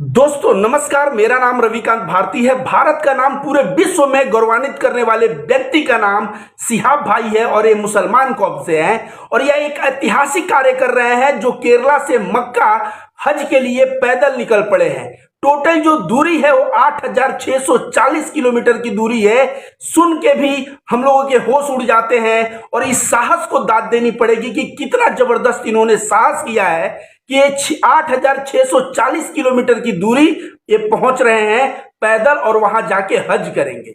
दोस्तों नमस्कार, मेरा नाम रविकांत भारती है। भारत का नाम पूरे विश्व में गौरवान्वित करने वाले व्यक्ति का नाम सिहाब भाई है और ये मुसलमान कौम से हैं और यह एक ऐतिहासिक कार्य कर रहे हैं जो केरला से मक्का हज के लिए पैदल निकल पड़े हैं। टोटल जो दूरी है वो 8,640 किलोमीटर की दूरी है। सुन के भी हम लोगों के होश उड़ जाते हैं और इस साहस को दाद देनी पड़ेगी कि कितना जबरदस्त इन्होंने साहस किया है कि ये 8,640 किलोमीटर की दूरी ये पहुंच रहे हैं पैदल और वहां जाके हज करेंगे।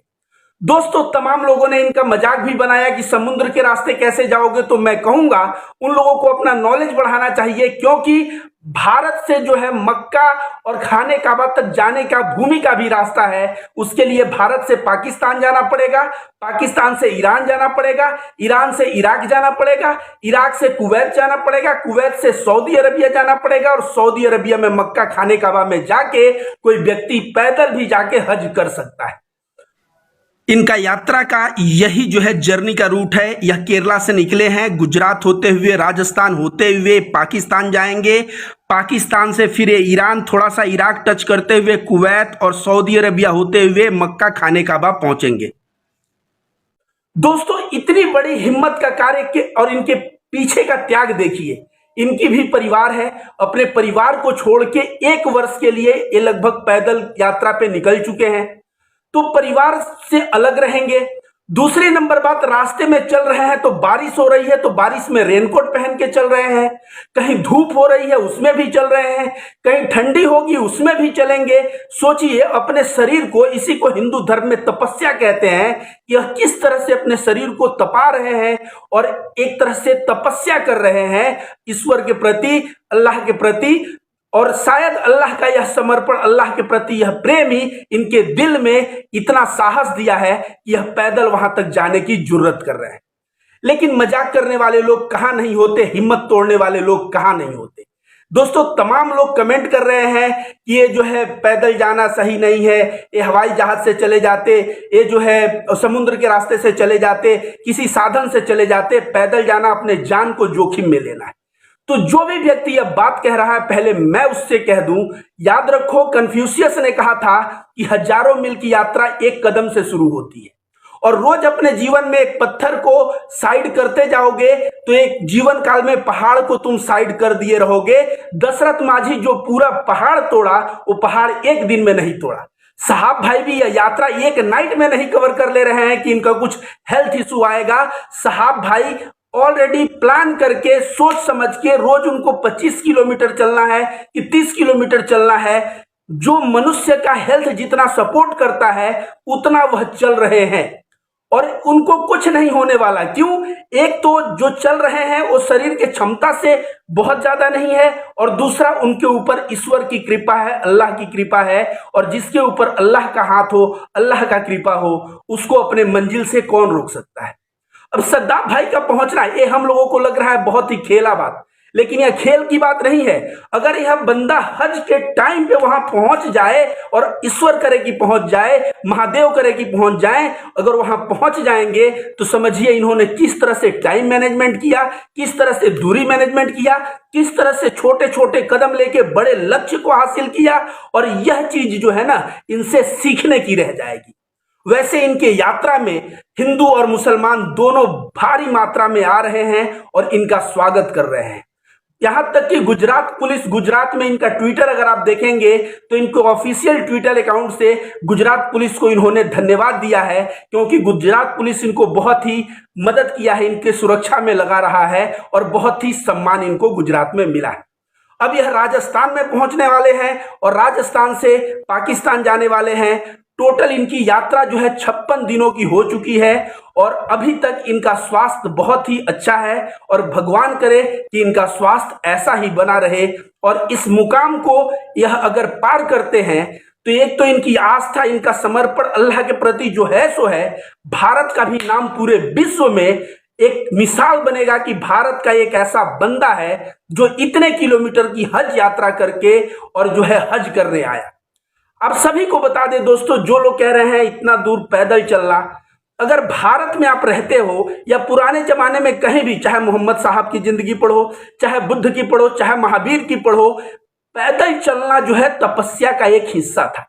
दोस्तों तमाम लोगों ने इनका मजाक भी बनाया कि समुद्र के रास्ते कैसे जाओगे, तो मैं कहूंगा उन लोगों को अपना नॉलेज बढ़ाना चाहिए, क्योंकि भारत से जो है मक्का और खाने काबा तक जाने का भूमि का भी रास्ता है। उसके लिए भारत से पाकिस्तान जाना पड़ेगा, पाकिस्तान से ईरान जाना पड़ेगा, ईरान से इराक जाना पड़ेगा, इराक से कुवैत जाना पड़ेगा, कुवैत से सऊदी अरबिया जाना पड़ेगा और सऊदी अरबिया में मक्का खाने काबा में जाके कोई व्यक्ति पैदल भी जाके हज कर सकता है। इनका यात्रा का यही जो है जर्नी का रूट है। यह केरला से निकले हैं, गुजरात होते हुए, राजस्थान होते हुए पाकिस्तान जाएंगे, पाकिस्तान से फिर ईरान, थोड़ा सा इराक टच करते हुए कुवैत और सऊदी अरबिया होते हुए मक्का खाने काबा पहुंचेंगे। दोस्तों इतनी बड़ी हिम्मत का कार्य के और इनके पीछे का त्याग देखिए। इनकी भी परिवार है, अपने परिवार को छोड़ के 1 वर्ष के लिए ये लगभग पैदल यात्रा पे निकल चुके हैं, तो परिवार से अलग रहेंगे। दूसरी नंबर बात, रास्ते में चल रहे हैं तो बारिश हो रही है, तो बारिश में रेनकोट पहन के चल रहे हैं, कहीं धूप हो रही है उसमें भी चल रहे हैं, कहीं ठंडी होगी उसमें भी चलेंगे। सोचिए अपने शरीर को, इसी को हिंदू धर्म में तपस्या कहते हैं, यह किस तरह से अपने शरीर को तपा रहे हैं और एक तरह से तपस्या कर रहे हैं ईश्वर के प्रति, अल्लाह के प्रति। और शायद अल्लाह का यह समर्पण, अल्लाह के प्रति यह प्रेम ही इनके दिल में इतना साहस दिया है कि यह पैदल वहां तक जाने की जुर्रत कर रहे हैं। लेकिन मजाक करने वाले लोग कहां नहीं होते, हिम्मत तोड़ने वाले लोग कहां नहीं होते। दोस्तों तमाम लोग कमेंट कर रहे हैं कि ये जो है पैदल जाना सही नहीं है, ये हवाई जहाज से चले जाते, ये जो है समुद्र के रास्ते से चले जाते, किसी साधन से चले जाते। पैदल जाना अपने जान को जोखिम में लेना है। तो जो भी व्यक्ति यह बात कह रहा है, पहले मैं उससे कह दूं, याद रखो कन्फ्यूशियस ने कहा था कि हजारों मील की यात्रा एक कदम से शुरू होती है और रोज अपने जीवन में एक पत्थर को साइड करते जाओगे तो एक जीवन काल में पहाड़ को तुम साइड कर दिए रहोगे। दशरथ माझी जो पूरा पहाड़ तोड़ा, वो पहाड़ एक दिन में नहीं तोड़ा। साहब भाई भी यह यात्रा एक नाइट में नहीं कवर कर ले रहे हैं कि इनका कुछ हेल्थ इशू आएगा। साहब भाई ऑलरेडी प्लान करके, सोच समझ के, रोज उनको 25 किलोमीटर चलना है कि 30 किलोमीटर चलना है। जो मनुष्य का हेल्थ जितना सपोर्ट करता है उतना वह चल रहे हैं और उनको कुछ नहीं होने वाला। क्यों? एक तो जो चल रहे हैं वो शरीर के क्षमता से बहुत ज्यादा नहीं है और दूसरा उनके ऊपर ईश्वर की कृपा है, अल्लाह की कृपा है। और जिसके ऊपर अल्लाह का हाथ हो, अल्लाह का कृपा हो, उसको अपने मंजिल से कौन रोक सकता है। अब सद्दाम भाई का पहुंचना ये हम लोगों को लग रहा है बहुत ही खेला बात, लेकिन यह खेल की बात नहीं है। अगर यह बंदा हज के टाइम पे वहां पहुंच जाए और ईश्वर करे कि पहुंच जाए, महादेव करे कि पहुंच जाए, अगर वहां पहुंच जाएंगे तो समझिए इन्होंने किस तरह से टाइम मैनेजमेंट किया, किस तरह से दूरी मैनेजमेंट किया, किस तरह से छोटे छोटे कदम लेके बड़े लक्ष्य को हासिल किया। और यह चीज जो है ना, इनसे सीखने की रह जाएगी। वैसे इनके यात्रा में हिंदू और मुसलमान दोनों भारी मात्रा में आ रहे हैं और इनका स्वागत कर रहे हैं। यहां तक कि गुजरात पुलिस, गुजरात में इनका ट्विटर अगर आप देखेंगे तो इनको ऑफिशियल ट्विटर अकाउंट से गुजरात पुलिस को इन्होंने धन्यवाद दिया है, क्योंकि गुजरात पुलिस इनको बहुत ही मदद किया है, इनके सुरक्षा में लगा रहा है और बहुत ही सम्मान इनको गुजरात में मिला है। अब यह राजस्थान में पहुंचने वाले हैं और राजस्थान से पाकिस्तान जाने वाले हैं। टोटल इनकी यात्रा जो है 56 दिनों की हो चुकी है और अभी तक इनका स्वास्थ्य बहुत ही अच्छा है और भगवान करे कि इनका स्वास्थ्य ऐसा ही बना रहे और इस मुकाम को यह अगर पार करते हैं तो एक तो इनकी आस्था, इनका समर्पण अल्लाह के प्रति जो है सो है, भारत का भी नाम पूरे विश्व में एक मिसाल बनेगा कि भारत का एक ऐसा बंदा है जो इतने किलोमीटर की हज यात्रा करके और जो है हज करने आया। आप सभी को बता दें दोस्तों, जो लोग कह रहे हैं इतना दूर पैदल चलना, अगर भारत में आप रहते हो या पुराने जमाने में कहीं भी, चाहे मोहम्मद साहब की जिंदगी पढ़ो, चाहे बुद्ध की पढ़ो, चाहे महावीर की पढ़ो, पैदल चलना जो है तपस्या का एक हिस्सा था।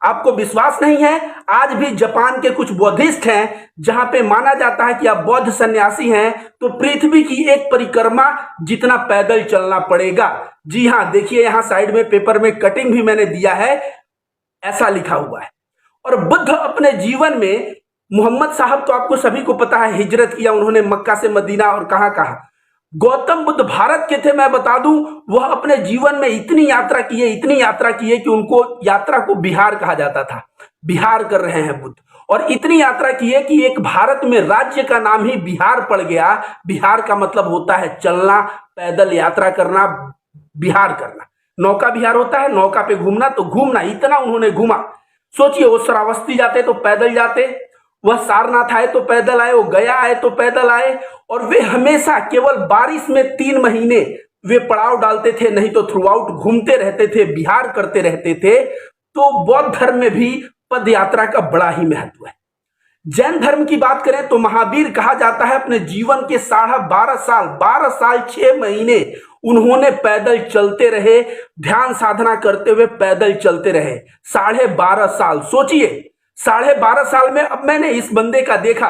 आपको विश्वास नहीं है, आज भी जापान के कुछ बौद्धिस्ट हैं जहां पे माना जाता है कि आप बौद्ध सन्यासी हैं तो पृथ्वी की एक परिक्रमा जितना पैदल चलना पड़ेगा। जी हां, देखिए यहां साइड में पेपर में कटिंग भी मैंने दिया है, ऐसा लिखा हुआ है। और बुद्ध अपने जीवन में, मोहम्मद साहब तो आपको सभी को पता है हिजरत किया उन्होंने मक्का से मदीना और कहां कहां। गौतम बुद्ध भारत के थे, मैं बता दूं, वह अपने जीवन में इतनी यात्रा किए कि उनको यात्रा को बिहार कहा जाता था। बिहार कर रहे हैं बुद्ध, और इतनी यात्रा की है कि एक भारत में राज्य का नाम ही बिहार पड़ गया। बिहार का मतलब होता है चलना, पैदल यात्रा करना, बिहार करना। नौका विहार होता है, नौका पे घूमना, तो घूमना, इतना उन्होंने घूमा। सोचिए, वो श्रावस्ती जाते तो पैदल जाते, वह सारनाथ आए तो पैदल आए, वो गया आए तो पैदल आए, और वे हमेशा केवल बारिश में 3 महीने वे पड़ाव डालते थे, नहीं तो थ्रू आउट घूमते रहते थे, विहार करते रहते थे। तो बौद्ध धर्म में भी पद यात्रा का बड़ा ही महत्व है। जैन धर्म की बात करें तो महावीर कहा जाता है अपने जीवन के 12 साल 6 महीने उन्होंने पैदल चलते रहे, ध्यान साधना करते हुए पैदल चलते रहे। 12.5 साल, सोचिए 12.5 साल में। अब मैंने इस बंदे का देखा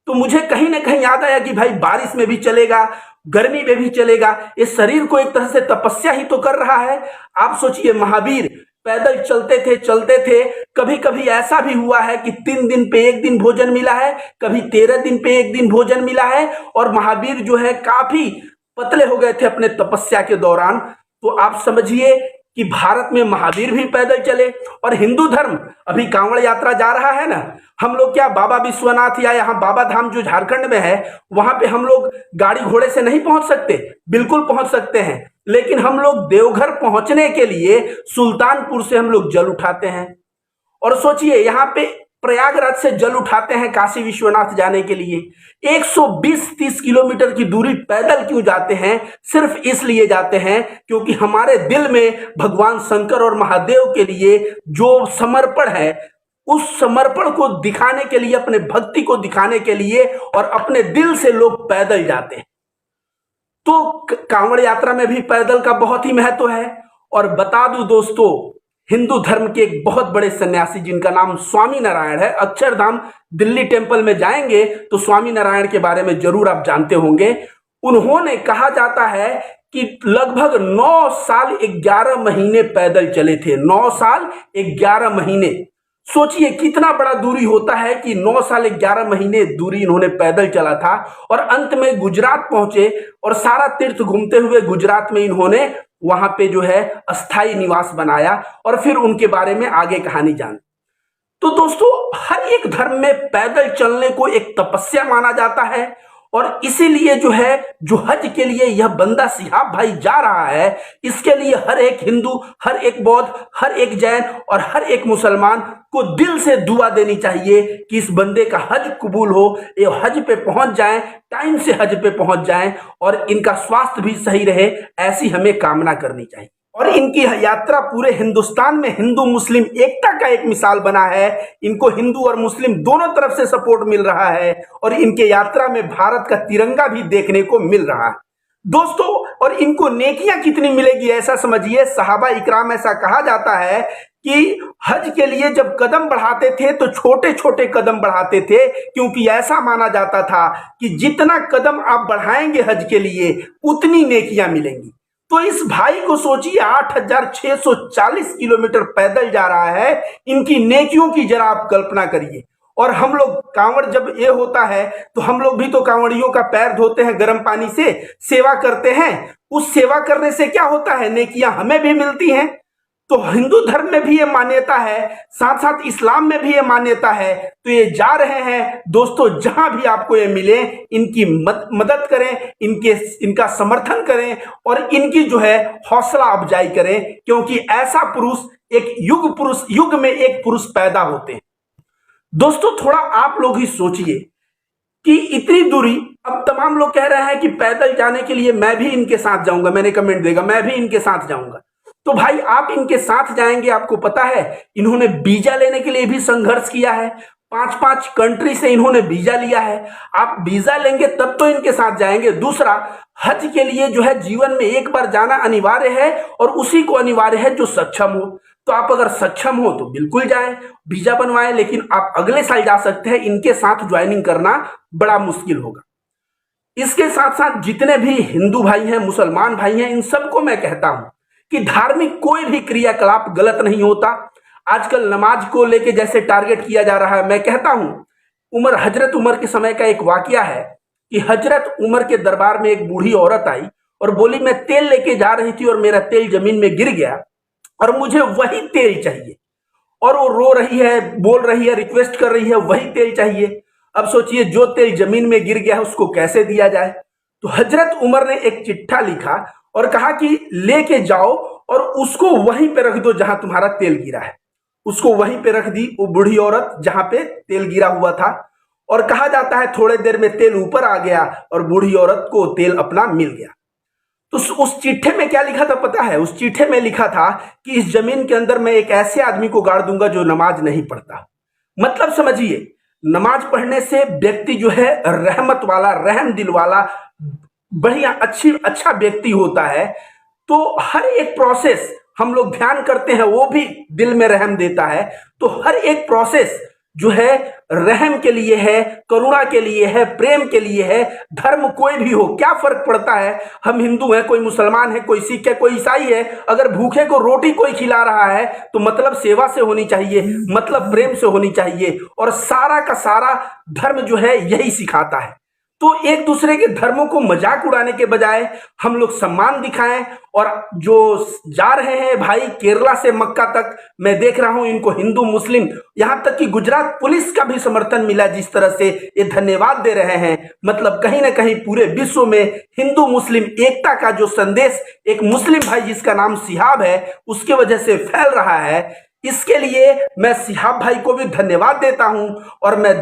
तो मुझे कहीं ना कहीं याद आया कि भाई बारिश में भी चलेगा, गर्मी में भी चलेगा, इस शरीर को एक तरह से तपस्या ही तो कर रहा है। आप सोचिए, महावीर पैदल चलते थे। कभी कभी ऐसा भी हुआ है कि 3 दिन पे 1 दिन भोजन मिला है, कभी 13 दिन पे 1 दिन भोजन मिला है, और महावीर जो है काफी पतले हो गए थे अपने तपस्या के दौरान। तो आप समझिए कि भारत में महावीर भी पैदल चले। और हिंदू धर्म, अभी कांवड़ यात्रा जा रहा है ना, हम लोग क्या बाबा विश्वनाथ या यहाँ बाबा धाम जो झारखंड में है, वहां पे हम लोग गाड़ी घोड़े से नहीं पहुंच सकते? बिल्कुल पहुंच सकते हैं, लेकिन हम लोग देवघर पहुंचने के लिए सुल्तानपुर से हम लोग जल उठाते हैं। और सोचिए, यहाँ पे प्रयागराज से जल उठाते हैं काशी विश्वनाथ जाने के लिए। 120-30 किलोमीटर की दूरी पैदल क्यों जाते हैं? सिर्फ इसलिए जाते हैं क्योंकि हमारे दिल में भगवान शंकर और महादेव के लिए जो समर्पण है, उस समर्पण को दिखाने के लिए, अपने भक्ति को दिखाने के लिए, और अपने दिल से लोग पैदल जाते हैं। तो कांवड़ यात्रा में भी पैदल का बहुत ही महत्व है। और बता दूं दोस्तों, हिंदू धर्म के एक बहुत बड़े सन्यासी जिनका नाम स्वामी नारायण है, अक्षरधाम दिल्ली टेम्पल में जाएंगे तो स्वामी नारायण के बारे में जरूर आप जानते होंगे। उन्होंने, कहा जाता है कि लगभग 9 साल 11 महीने पैदल चले थे। 9 साल 11 महीने, सोचिए कितना बड़ा दूरी होता है कि 9 साल 11 महीने दूरी इन्होंने पैदल चला था। और अंत में गुजरात पहुंचे, और सारा तीर्थ घूमते हुए गुजरात में इन्होंने वहां पे जो है अस्थाई निवास बनाया, और फिर उनके बारे में आगे कहानी जान। तो दोस्तों, हर एक धर्म में पैदल चलने को एक तपस्या माना जाता है, और इसीलिए जो है, जो हज के लिए यह बंदा सिहाब भाई जा रहा है, इसके लिए हर एक हिंदू, हर एक बौद्ध, हर एक जैन और हर एक मुसलमान को दिल से दुआ देनी चाहिए कि इस बंदे का हज कबूल हो, ये हज पे पहुंच जाएं, टाइम से हज पे पहुंच जाएं, और इनका स्वास्थ्य भी सही रहे, ऐसी हमें कामना करनी चाहिए। और इनकी यात्रा पूरे हिंदुस्तान में हिंदू मुस्लिम एकता का एक मिसाल बना है। इनको हिंदू और मुस्लिम दोनों तरफ से सपोर्ट मिल रहा है, और इनके यात्रा में भारत का तिरंगा भी देखने को मिल रहा है दोस्तों। और इनको नेकियां कितनी मिलेगी ऐसा समझिए, सहाबा इकराम, ऐसा कहा जाता है कि हज के लिए जब कदम बढ़ाते थे तो छोटे छोटे कदम बढ़ाते थे, क्योंकि ऐसा माना जाता था कि जितना कदम आप बढ़ाएंगे हज के लिए उतनी नेकियां मिलेंगी। तो इस भाई को सोचिए, 8640 किलोमीटर पैदल जा रहा है, इनकी नेकियों की जरा आप कल्पना करिए। और हम लोग कांवड़ जब ये होता है तो हम लोग भी तो कांवड़ियों का पैर धोते हैं गर्म पानी से, सेवा करते हैं। उस सेवा करने से क्या होता है? नेकियां हमें भी मिलती हैं। तो हिंदू धर्म में भी ये मान्यता है, साथ साथ इस्लाम में भी ये मान्यता है। तो ये जा रहे हैं दोस्तों, जहां भी आपको ये मिले इनकी मदद करें, इनका समर्थन करें, और इनकी जो है हौसला अफजाई करें, क्योंकि ऐसा पुरुष, एक युग में एक पुरुष पैदा होते हैं। दोस्तों, थोड़ा आप लोग ही सोचिए कि इतनी दूरी, अब तमाम लोग कह रहे हैं कि पैदल जाने के लिए मैं भी इनके साथ जाऊंगा, मैंने कमेंट देगा मैं भी इनके साथ जाऊंगा। तो भाई आप इनके साथ जाएंगे, आपको पता है इन्होंने वीजा लेने के लिए भी संघर्ष किया है, 5-5 कंट्री से इन्होंने वीजा लिया है। आप वीजा लेंगे तब तो इनके साथ जाएंगे। दूसरा, हज के लिए जो है जीवन में एक बार जाना अनिवार्य है और उसी को अनिवार्य है जो सक्षम हो। तो आप अगर सक्षम हो तो बिल्कुल जाएं, वीजा बनवाएं, लेकिन आप अगले साल जा सकते हैं। इनके साथ ज्वाइनिंग करना बड़ा मुश्किल होगा। इसके साथ साथ जितने भी हिंदू भाई हैं, मुसलमान भाई हैं, इन सबको मैं कहता हूं कि धार्मिक कोई भी क्रियाकलाप गलत नहीं होता। आजकल नमाज को लेके जैसे टारगेट किया जा रहा है, मैं कहता हूं हजरत उमर के समय का एक वाकया है कि हजरत उमर के दरबार में एक बूढ़ी औरत आई और बोली, मैं तेल लेके जा रही थी और मेरा तेल जमीन में गिर गया और मुझे वही तेल चाहिए। और वो रो रही है, बोल रही है, रिक्वेस्ट कर रही है, वही तेल चाहिए। अब सोचिए, जो तेल जमीन में गिर गया है उसको कैसे दिया जाए। तो हजरत उमर ने एक चिट्ठा लिखा और कहा कि लेके जाओ और उसको वहीं पे रख दो जहां तुम्हारा तेल गिरा है। उसको वहीं पे रख दी वो बूढ़ी औरत जहां पे तेल गिरा हुआ था। और कहा जाता है थोड़े देर में तेल ऊपर आ गया और बूढ़ी औरत को तेल अपना मिल गया। तो उस चिट्ठे में क्या लिखा था पता है? उस चिट्ठे में लिखा था कि इस जमीन के अंदर मैं एक ऐसे आदमी को गाड़ दूंगा जो नमाज नहीं पढ़ता। मतलब समझिए, नमाज पढ़ने से व्यक्ति जो है रहमत वाला, रहम दिल वाला, बढ़िया अच्छा व्यक्ति होता है। तो हर एक प्रोसेस हम लोग ध्यान करते हैं, वो भी दिल में रहम देता है। तो हर एक प्रोसेस जो है रहम के लिए है, करुणा के लिए है, प्रेम के लिए है। धर्म कोई भी हो, क्या फर्क पड़ता है? हम हिंदू हैं, कोई मुसलमान है, कोई सिख है, कोई ईसाई है। अगर भूखे को रोटी कोई खिला रहा है तो मतलब सेवा से होनी चाहिए, मतलब प्रेम से होनी चाहिए। और सारा का सारा धर्म जो है यही सिखाता है। तो एक दूसरे के धर्मों को मजाक उड़ाने के बजाय हम लोग सम्मान दिखाएं। और जो जा रहे हैं भाई केरला से मक्का तक, मैं देख रहा हूं इनको हिंदू मुस्लिम, यहां तक कि गुजरात पुलिस का भी समर्थन मिला, जिस तरह से ये धन्यवाद दे रहे हैं। मतलब कहीं ना कहीं पूरे विश्व में हिंदू मुस्लिम एकता का जो संदेश एक मुस्लिम भाई जिसका नाम सिहाब है उसके वजह से फैल रहा है। इसके लिए मैं सिहाब भाई को भी धन्यवाद देता हूं और मैं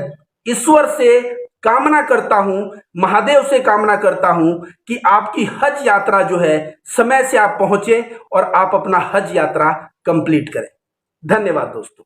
ईश्वर से कामना करता हूं, महादेव से कामना करता हूं कि आपकी हज यात्रा जो है समय से आप पहुंचे और आप अपना हज यात्रा कंप्लीट करें। धन्यवाद दोस्तों।